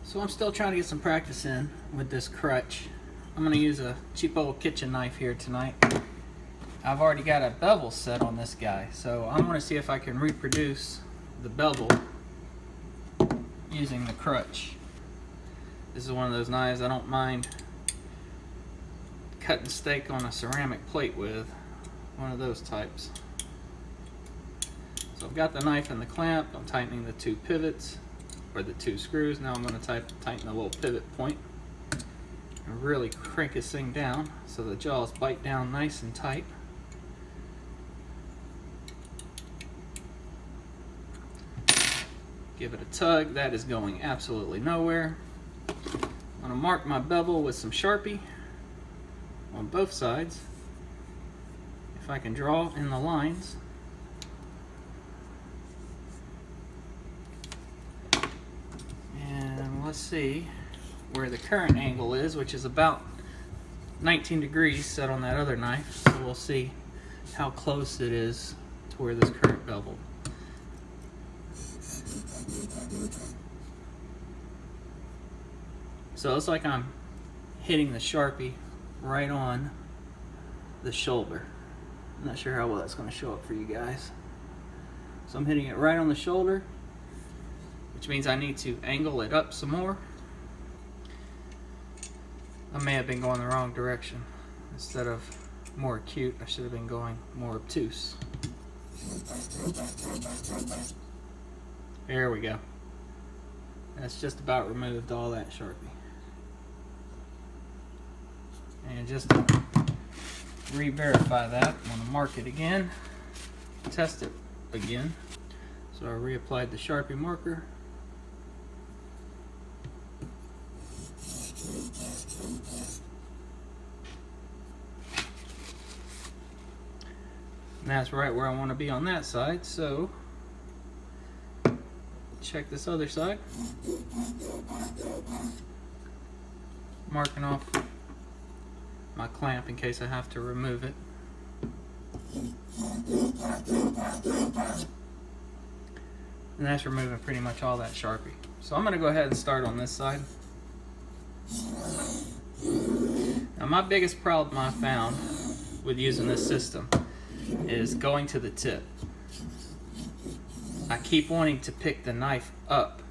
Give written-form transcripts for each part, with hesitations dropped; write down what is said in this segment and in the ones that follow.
So I'm still trying to get some practice in with this crutch. I'm going to use a cheap old kitchen knife here tonight. I've already got a bevel set on this guy, so I'm going to see if I can reproduce the bevel using the crutch. This is one of those knives I don't mind cutting steak on a ceramic plate with, one of those types. So I've got the knife and the clamp. I'm tightening the two pivots, or the two screws. Now I'm going to tighten the little pivot point and really crank this thing down so the jaws bite down nice and tight. Give it a tug. That is going absolutely nowhere. I'm going to mark my bevel with some Sharpie on both sides. If I can draw in the lines. And let's see where the current angle is, which is about 19 degrees set on that other knife. So we'll see how close it is to where this current bevel. So it's like I'm hitting the Sharpie right on the shoulder. I'm not sure how well that's going to show up for you guys. So I'm hitting it right on the shoulder, which means I need to angle it up some more. I may have been going the wrong direction. Instead of more acute, I should have been going more obtuse. There we go. That's just about removed all that Sharpie. And just to re-verify that, I'm going to mark it again, test it again. So I reapplied the Sharpie marker. And that's right where I want to be on that side, so check this other side. Marking off my clamp in case I have to remove it. And that's removing pretty much all that Sharpie. So I'm going to go ahead and start on this side. Now my biggest problem I found with using this system is going to the tip. I keep wanting to pick the knife up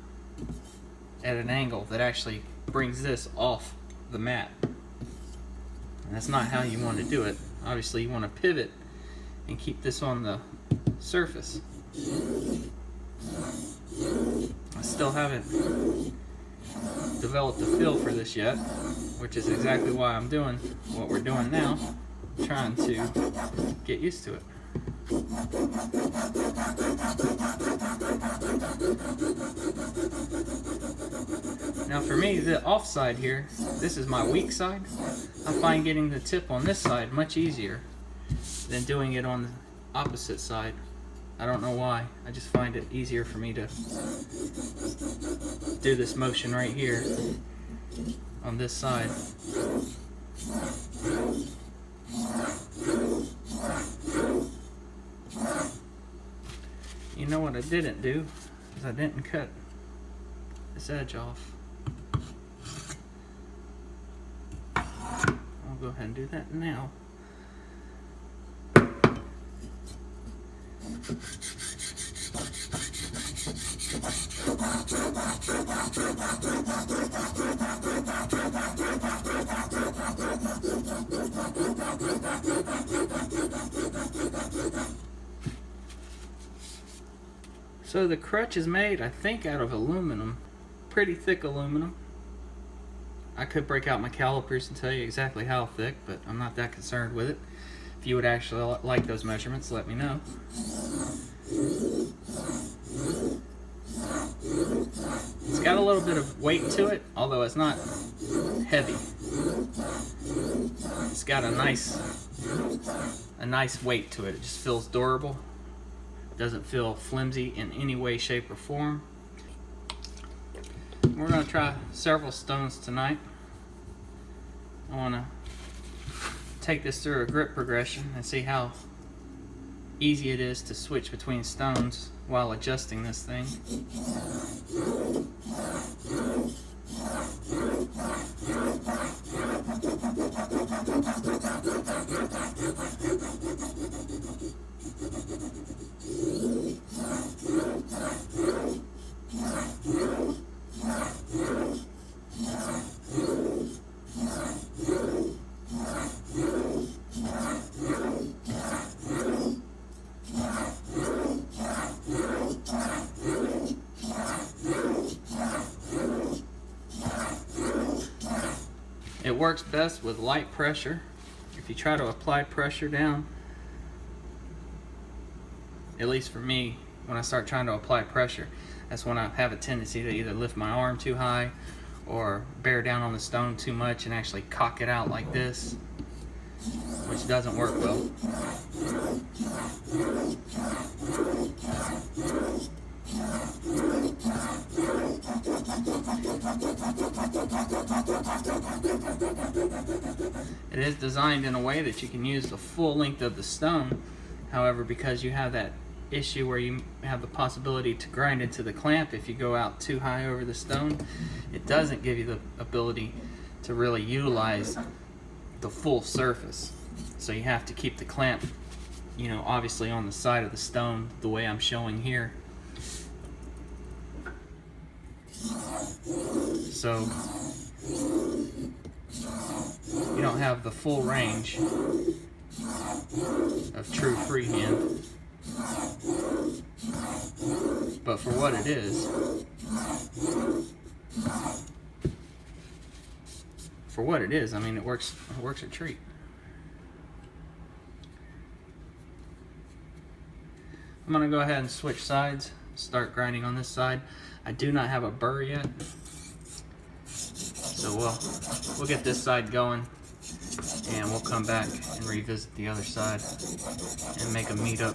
at an angle that actually brings this off the mat. And that's not how you want to do it. Obviously you want to pivot and keep this on the surface. I still haven't developed a feel for this yet, which is exactly why I'm doing what we're doing now, trying to get used to it. Now for me, the off side here, this is my weak side. I find getting the tip on this side much easier than doing it on the opposite side. I don't know why. I just find it easier for me to do this motion right here on this side. You know what I didn't do is I didn't cut this edge off. I'll go ahead and do that now. So the crutch is made, I think, out of aluminum, pretty thick aluminum. I could break out my calipers and tell you exactly how thick, but I'm not that concerned with it. If you would actually like those measurements, let me know. It's got a little bit of weight to it, although it's not heavy. It's got a nice weight to it. It just feels durable. Doesn't feel flimsy in any way, shape, or form. We're going to try several stones tonight. I want to take this through a grip progression and see how easy it is to switch between stones while adjusting this thing. It works best with light pressure. If you try to apply pressure down, at least for me, when I start trying to apply pressure, that's when I have a tendency to either lift my arm too high or bear down on the stone too much and actually cock it out like this, which doesn't work well. It is designed in a way that you can use the full length of the stone. However, because you have that issue where you have the possibility to grind into the clamp if you go out too high over the stone, it doesn't give you the ability to really utilize the full surface. So you have to keep the clamp, you know, obviously on the side of the stone the way I'm showing here. So you don't have the full range of true freehand. But for what it is, I mean, it works a treat. I'm gonna go ahead and switch sides, start grinding on this side. I do not have a burr yet, so we'll get this side going, and we'll come back and revisit the other side and make a meetup.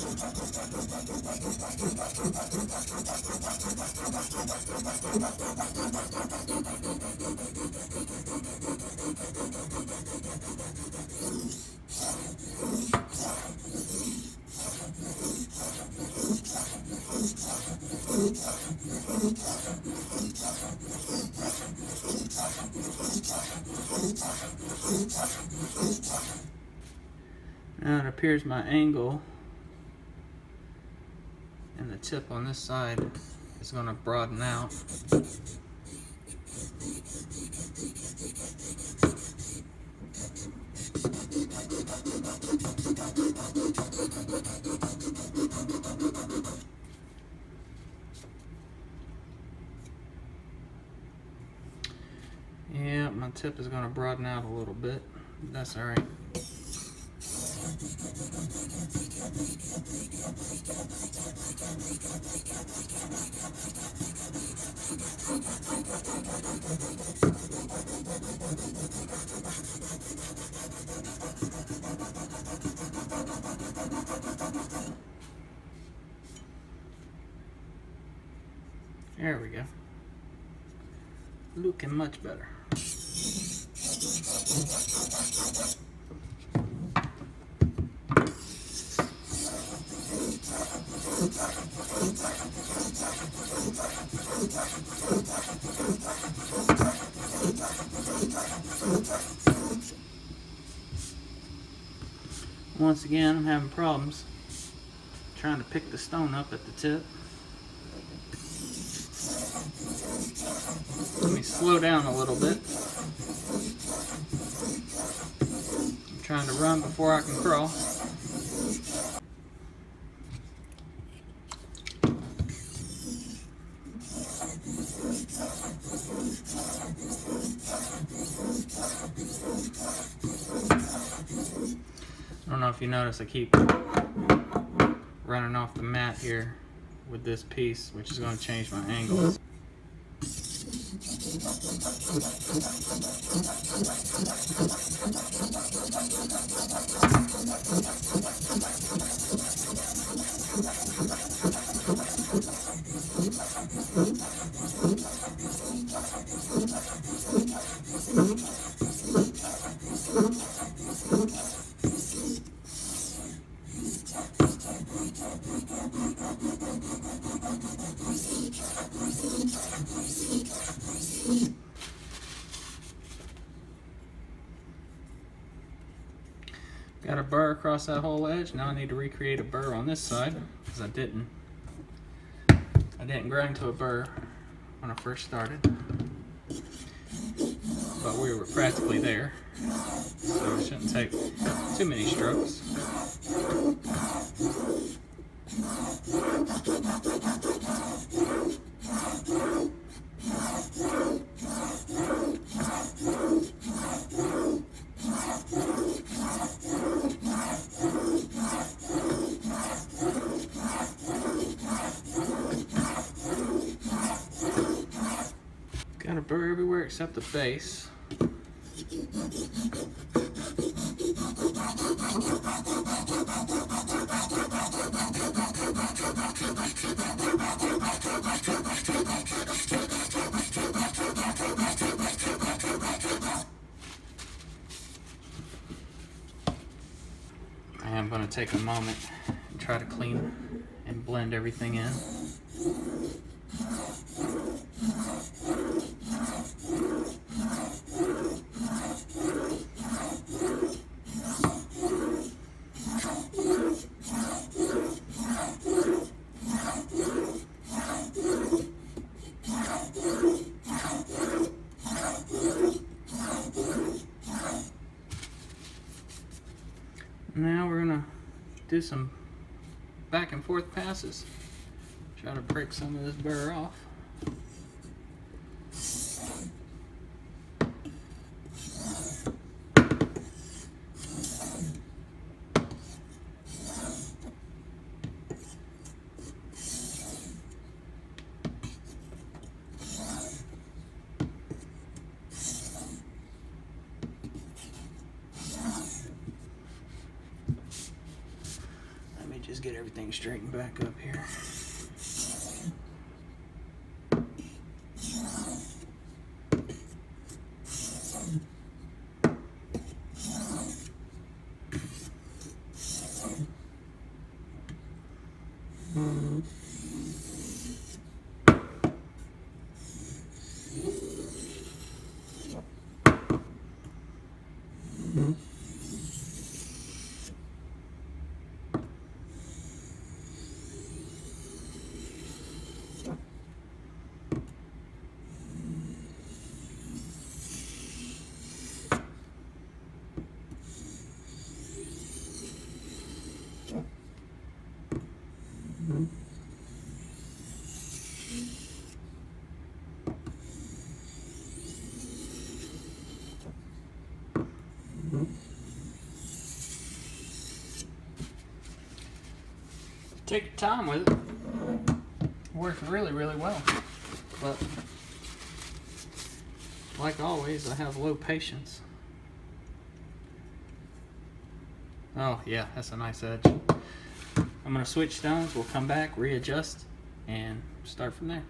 Now it appears my angle and the tip on this side is going to broaden out. Yeah, my tip is going to broaden out a little bit. That's all right. There we go. Looking much better. Once again, I'm having problems trying to pick the stone up at the tip. Let me slow down a little bit. I'm trying to run before I can crawl. I don't know if you notice, I keep running off the mat here with this piece, which is going to change my angle. Got a burr across that whole edge. Now I need to recreate a burr on this side because I didn't grind to a burr when I first started, but we were practically there, so it shouldn't take too many strokes. Got a burr everywhere except the base. I am going to take a moment and try to clean and blend everything in. Now we're gonna do some back and forth passes. Try to break some of this burr off. Just get everything straightened back up here. Take your time with it. Works really, really well. But like always, I have low patience. Oh yeah, that's a nice edge. I'm gonna switch stones, we'll come back, readjust, and start from there.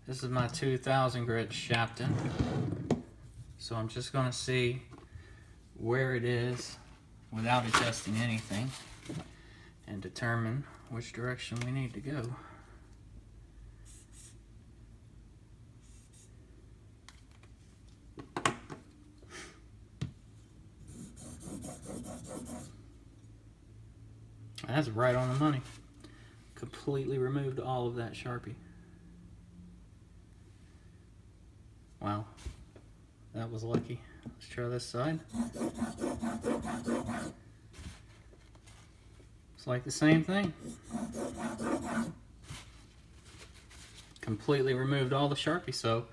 This is my 2000 grit sharpened. So I'm just gonna see where it is without adjusting anything and determine which direction we need to go. That's right on the money. Completely removed all of that Sharpie. Wow, that was lucky. Let's try this side. It's like the same thing. Completely removed all the Sharpie, so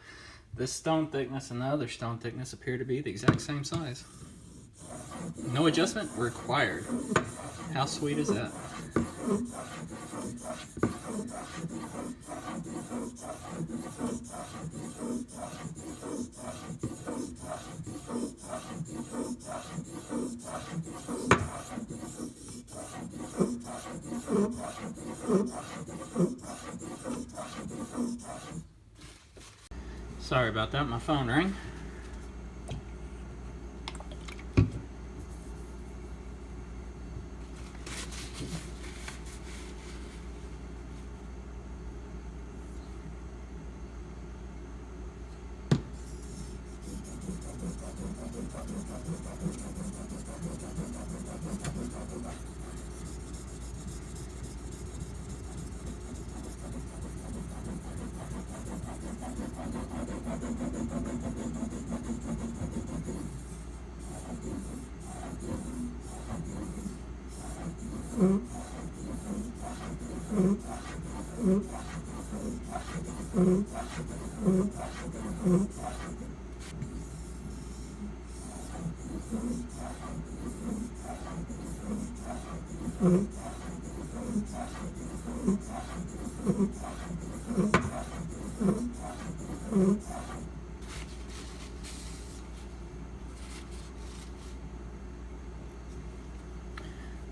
this stone thickness and the other stone thickness appear to be the exact same size. No adjustment required. How sweet is that? Sorry about that, my phone rang.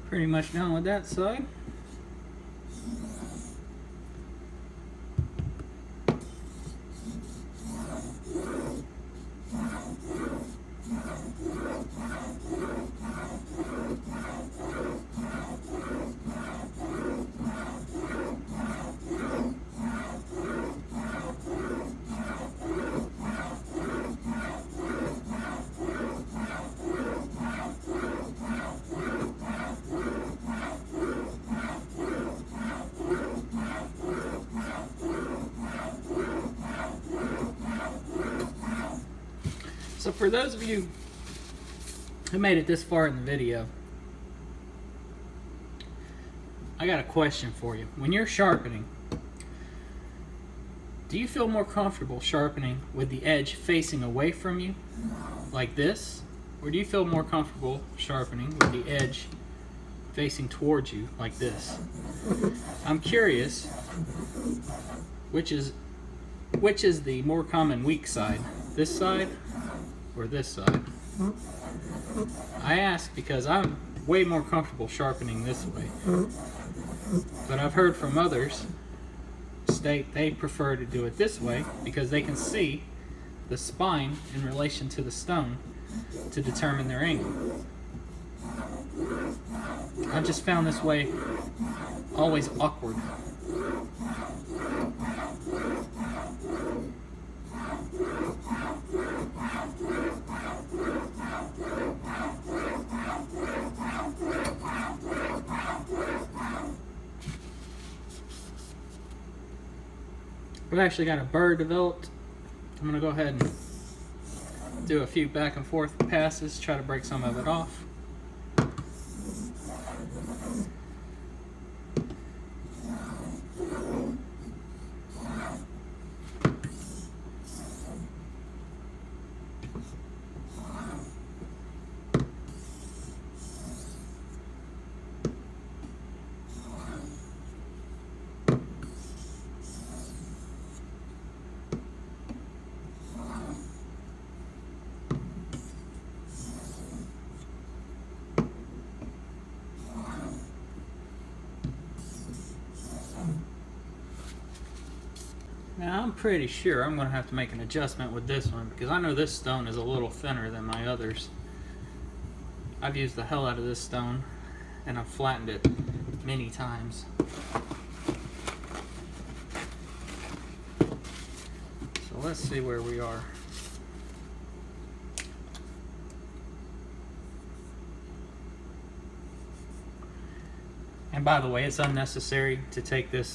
Pretty much done with that side. So for those of you who made it this far in the video, I got a question for you. When you're sharpening, do you feel more comfortable sharpening with the edge facing away from you, like this? Or do you feel more comfortable sharpening with the edge facing towards you, like this? I'm curious, which is the more common weak side? This side or this side? I ask because I'm way more comfortable sharpening this way, but I've heard from others state they prefer to do it this way because they can see the spine in relation to the stone to determine their angle. I just found this way always awkward. We've actually got a burr developed. I'm going to go ahead and do a few back and forth passes, try to break some of it off. Now I'm pretty sure I'm going to have to make an adjustment with this one because I know this stone is a little thinner than my others. I've used the hell out of this stone and I've flattened it many times. So let's see where we are. And by the way, it's unnecessary to take this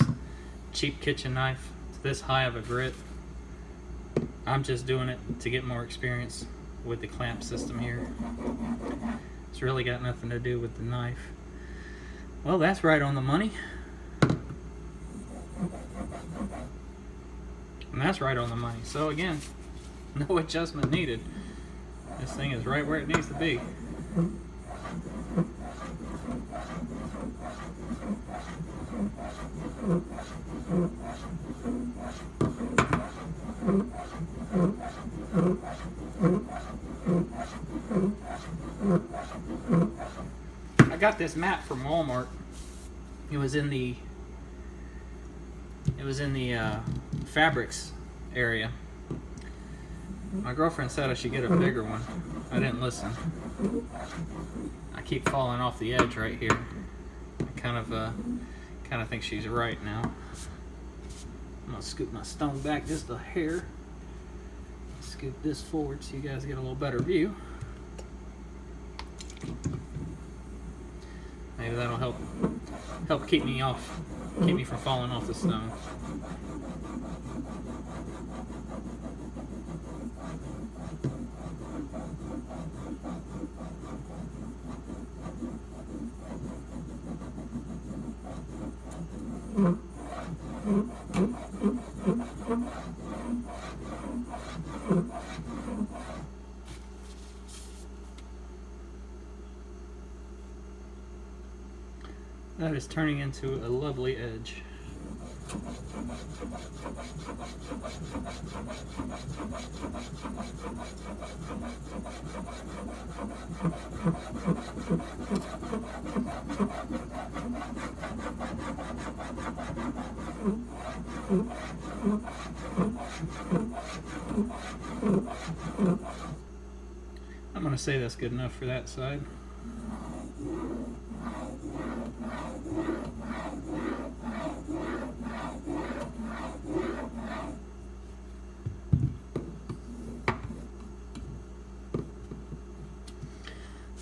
cheap kitchen knife this high of a grit. I'm just doing it to get more experience with the clamp system here. It's really got nothing to do with the knife. Well, that's right on the money. And that's right on the money. So again, no adjustment needed. This thing is right where it needs to be. I got this mat from Walmart. It was in the fabrics area. My girlfriend said I should get a bigger one. I didn't listen. I keep falling off the edge right here. I kind of think she's right now. I'm gonna scoop my stone back just a hair. Scoop this forward so you guys get a little better view. Maybe that'll help keep me from falling off the stone. That is turning into a lovely edge. I'm going to say that's good enough for that side.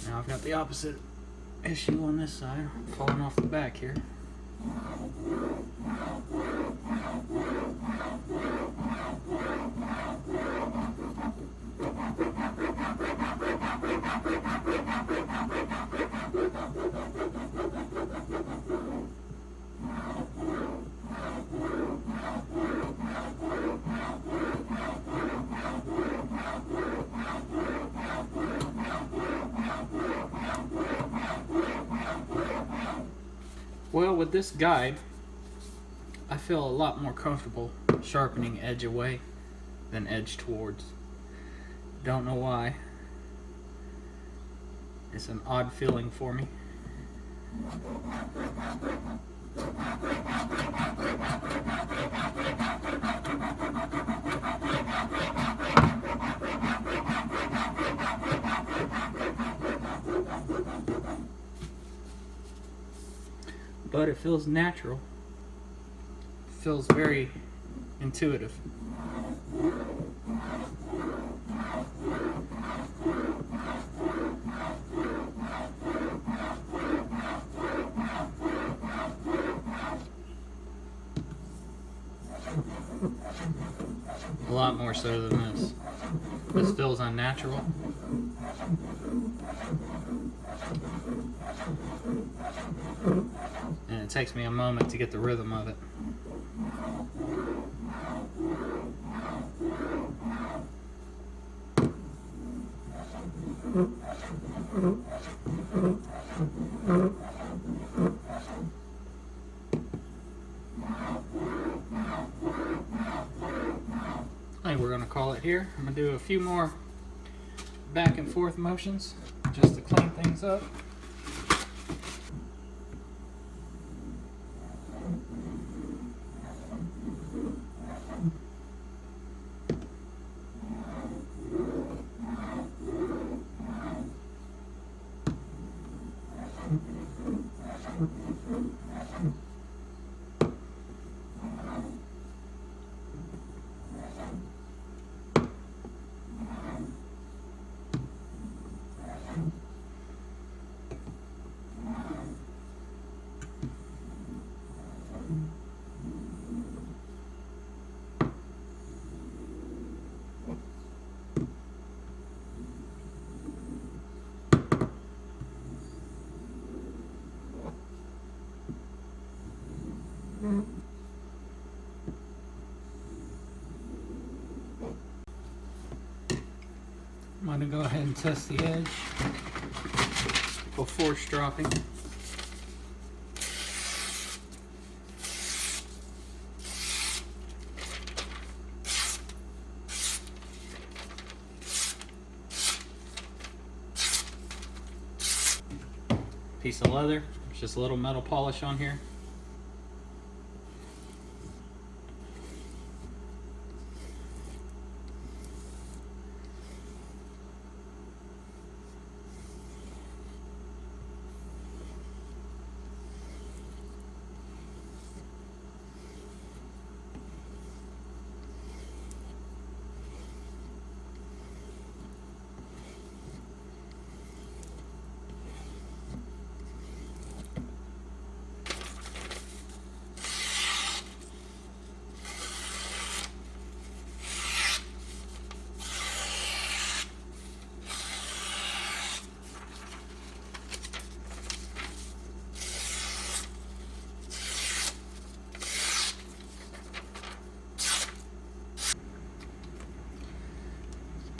Now I've got the opposite issue on this side, falling off the back here. Well, with this guide, I feel a lot more comfortable sharpening edge away than edge towards. Don't know why. It's an odd feeling for me. But it feels natural. It feels very intuitive. A lot more so than this. This feels unnatural. And it takes me a moment to get the rhythm of it. I think we're going to call it here. I'm going to do a few more back and forth motions just to clean things up. I'm going to go ahead and test the edge before stropping. Piece of leather, there's just a little metal polish on here.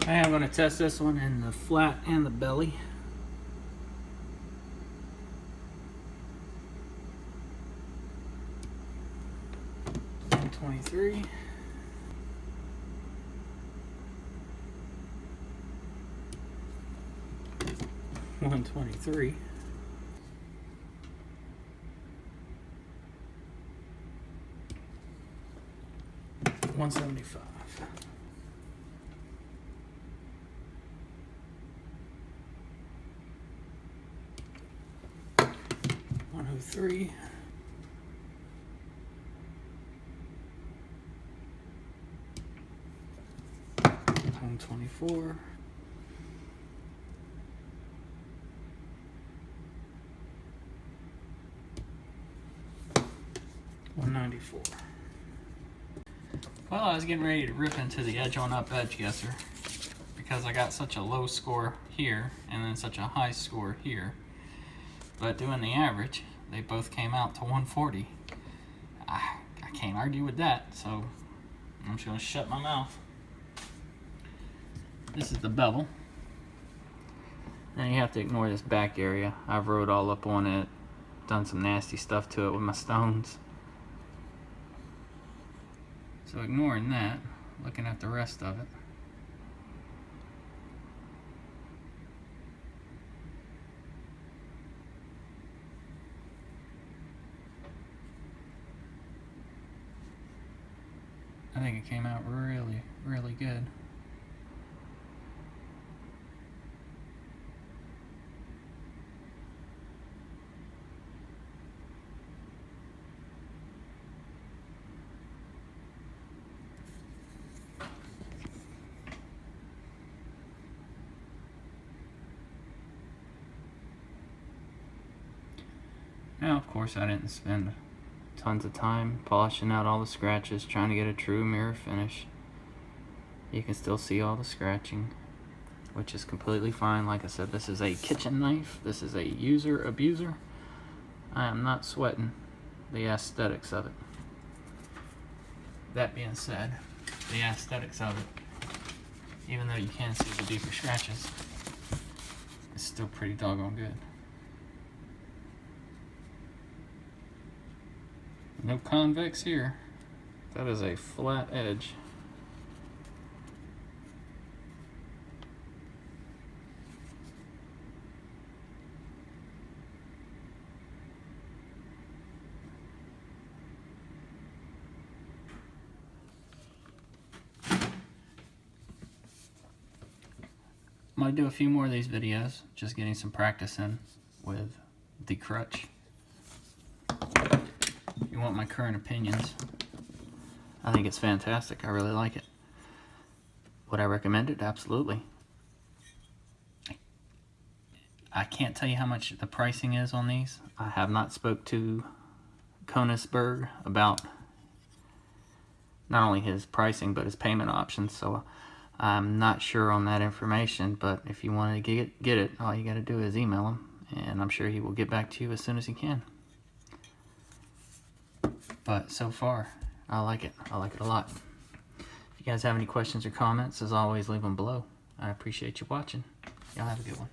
I'm going to test this one in the flat and the belly. And 23. $123. 175. 103. 124. 194. Well, I was getting ready to rip into the edge on up edge guesser because I got such a low score here and then such a high score here. But doing the average, they both came out to 140. I can't argue with that, so I'm just going to shut my mouth. This is the bevel. Now you have to ignore this back area. I've wrote all up on it, done some nasty stuff to it with my stones. So ignoring that, looking at the rest of it. I think it came out really, really good. Now, of course, I didn't spend tons of time polishing out all the scratches, trying to get a true mirror finish. You can still see all the scratching, which is completely fine. Like I said, this is a kitchen knife. This is a user abuser. I am not sweating the aesthetics of it. That being said, the aesthetics of it, even though you can see the deeper scratches, it's still pretty doggone good. No convex here. That is a flat edge. Might do a few more of these videos, just getting some practice in with the crutch. If you want my current opinions, I think it's fantastic. I really like it. Would I recommend it? Absolutely. I can't tell you how much the pricing is on these. I have not spoke to Konigsberg about not only his pricing but his payment options, so I'm not sure on that information. But if you want to get it, all you got to do is email him, and I'm sure he will get back to you as soon as he can. But so far, I like it. I like it a lot. If you guys have any questions or comments, as always, leave them below. I appreciate you watching. Y'all have a good one.